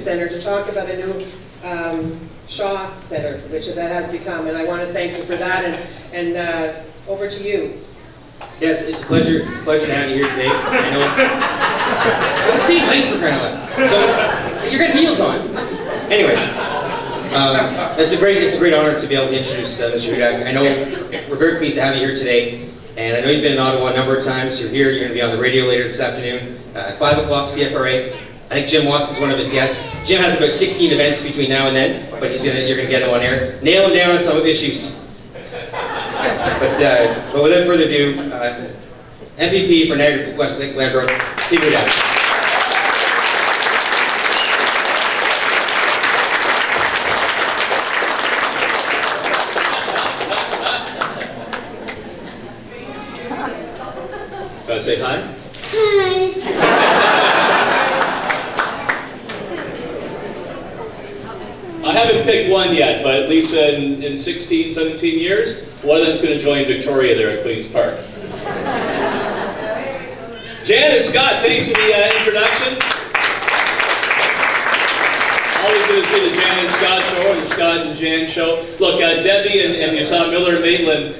Centre to talk about a new Shaw Centre, which that has become, and I want to thank you for that, and over to you. Yes, it's a pleasure. It's a pleasure to have you here today. I know. Well, the same height for crying out loud. So you're getting heels on. Anyways, it's a great honor to be able to introduce Mr. Hudak. I know we're very pleased to have you here today, and I know you've been in Ottawa a number of times. You're here. You're going to be on the radio later this afternoon at 5 o'clock CFRA. I think Jim Watson's one of his guests. Jim has about 16 events between now and then, but you're going to get him on air. Nail him down on some issues. But without further ado, M.P.P. for Niagara West Glanbrook, Steve Hudak. Can I say hi? I haven't picked one yet, but Lisa, in 16, 17 years, one of them's going to join Victoria there at Queen's Park. Jan and Scott, thanks for the introduction. Always going to see the Jan and Scott show or the Scott and Jan show. Look, Debbie and you saw Miller and Maitland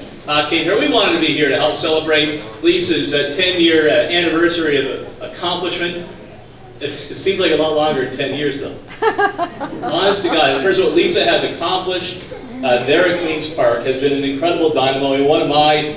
came here. We wanted to be here to help celebrate Lisa's 10-year anniversary of accomplishment. It seems like a lot longer than 10 years, though. Honest to God, in terms of what Lisa has accomplished there at Queen's Park has been an incredible dynamo. And one of my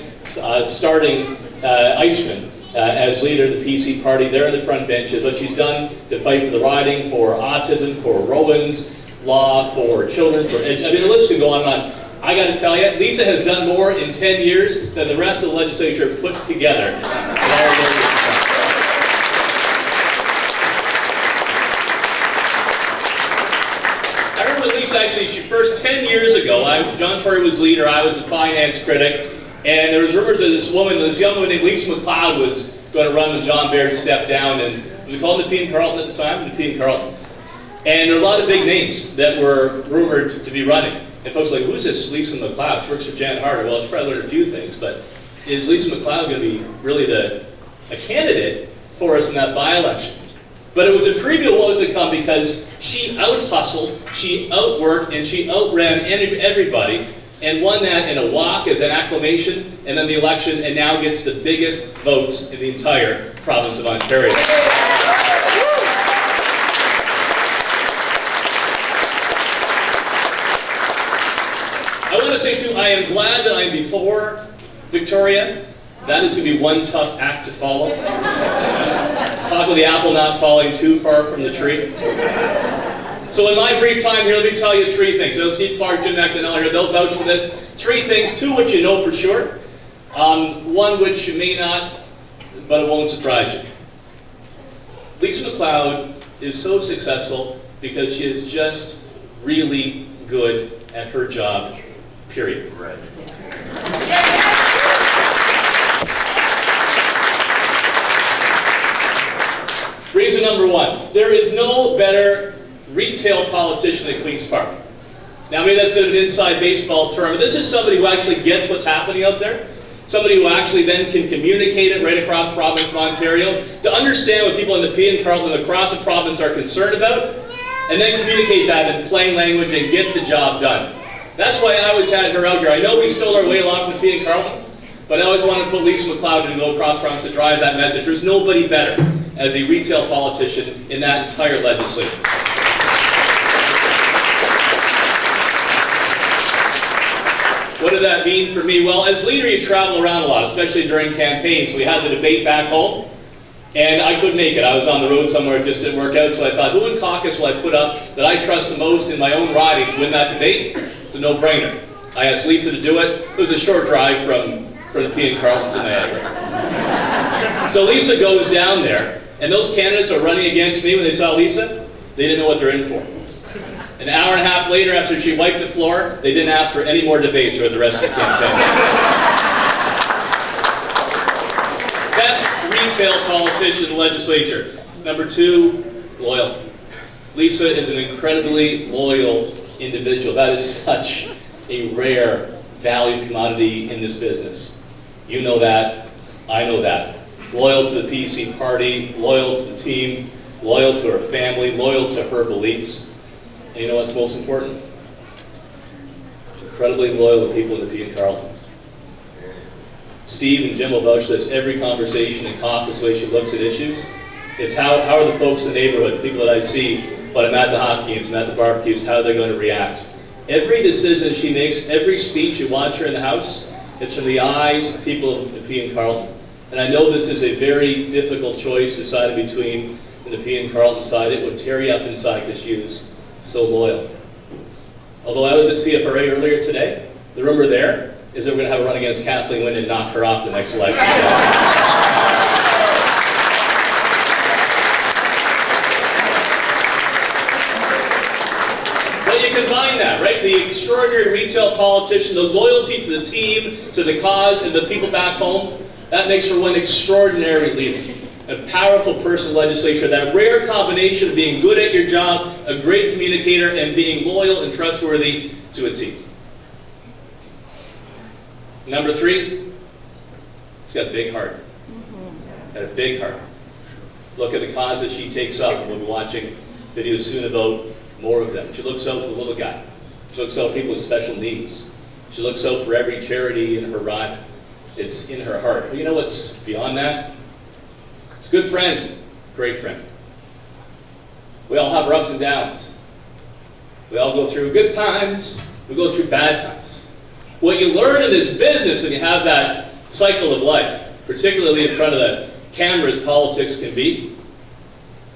starting icemen as leader of the PC party there in the front benches, what she's done to fight for the riding, for autism, for Rowan's law, for children, for I mean, the list could go on and on. I got to tell you, Lisa has done more in 10 years than the rest of the legislature put together. I remember Lisa, actually, she first 10 years ago, John Tory was leader, I was a finance critic, and there was rumors that this young woman named Lisa Macleod was going to run when John Baird stepped down, and was it called M.P.P Carleton at the time? M.P.P Carleton. And there are a lot of big names that were rumored to be running. And folks are like, who's this Lisa Macleod? She works for Jan Harder. Well, she's probably learned a few things, but is Lisa Macleod going to be really a candidate for us in that by-election? But it was a preview of what was to come because she out-hustled, she outworked, and she outran everybody and won that in a walk as an acclamation, and then the election, and now gets the biggest votes in the entire province of Ontario. I want to say too, I am glad that I'm before Victoria. That is going to be one tough act to follow. Talk of the apple not falling too far from the tree. So in my brief time here, let me tell you three things. Steve Clark, Jim McDonnell here, they'll vouch for this. Three things, two which you know for sure. One which you may not, but it won't surprise you. Lisa Macleod is so successful because she is just really good at her job, period. Right. Reason number one, there is no better retail politician at Queen's Park. Now maybe that's a bit of an inside baseball term, but this is somebody who actually gets what's happening out there. Somebody who actually then can communicate it right across the province of Ontario, to understand what people in the P and Carleton and across the province are concerned about, and then communicate that in plain language and get the job done. That's why I always had her out here. I know we stole our way a lot from the P and Carleton, but I always wanted to put Lisa Macleod to go across the province to drive that message. There's nobody better as a retail politician in that entire legislature. What did that mean for me? Well, as leader, you travel around a lot, especially during campaigns. So we had the debate back home, and I couldn't make it. I was on the road somewhere, it just didn't work out. So I thought, who in caucus will I put up that I trust the most in my own riding to win that debate? It's a no-brainer. I asked Lisa to do it. It was a short drive from the P and Carleton to Niagara. So Lisa goes down there, and those candidates are running against me when they saw Lisa. They didn't know what they're in for. An hour and a half later, after she wiped the floor, they didn't ask for any more debates throughout the rest of the campaign. Best retail politician in the legislature. Number two, loyal. Lisa is an incredibly loyal individual. That is such a rare, valued commodity in this business. You know that. I know that. Loyal to the PC party, loyal to the team. loyal to her family, loyal to her beliefs. And you know what's most important? Incredibly loyal to people in the P and Carleton. Steve and Jim will vouch for this. Every conversation in caucus, the way she looks at issues, it's how are the folks in the neighborhood, people that I see when I'm at the hockey games, I'm at the barbecues, how are they going to react? Every decision she makes, every speech you watch her in the House, it's from the eyes of people of the P and Carleton. And I know this is a very difficult choice decided between the P and Carleton side. It would tear you up inside because she is so loyal. Although I was at CFRA earlier today, the rumor there is that we're going to have a run against Kathleen Wynne and knock her off the next election. But you combine that, right? The extraordinary retail politician, the loyalty to the team, to the cause, and the people back home, that makes her one extraordinary leader. A powerful person in the legislature, that rare combination of being good at your job, a great communicator, and being loyal and trustworthy to a team. Number 3, she's got a big heart. Got a big heart. Look at the causes she takes up, and we'll be watching videos soon about more of them. She looks out for the little guy. She looks out for people with special needs. She looks out for every charity in her ride. It's in her heart. But you know what's beyond that? It's a good friend, great friend. We all have our ups and downs. We all go through good times, we go through bad times. What you learn in this business when you have that cycle of life, particularly in front of the cameras politics can be,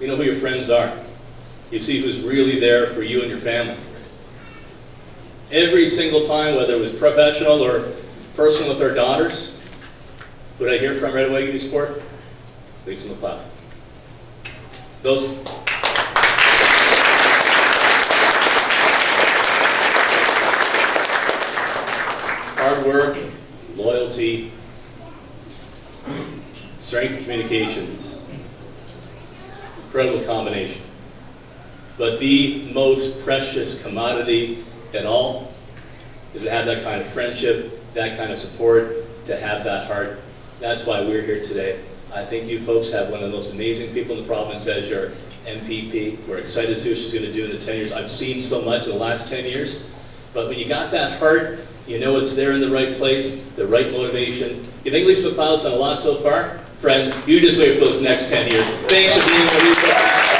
you know who your friends are. You see who's really there for you and your family. Every single time, whether it was professional or personal with our daughters, who did I hear from right away, give you support? Lisa Macleod. Those. Hard work, loyalty, strength of communication. Incredible combination. But the most precious commodity at all is to have that kind of friendship, that kind of support, to have that heart. That's why we're here today. I think you folks have one of the most amazing people in the province as your M.P.P. We're excited to see what she's going to do in the 10 years. I've seen so much in the last 10 years, but when you got that heart, you know it's there in the right place, the right motivation. You think Lisa Macleod's done a lot so far? Friends, you just wait for those next 10 years. Thanks for being with us.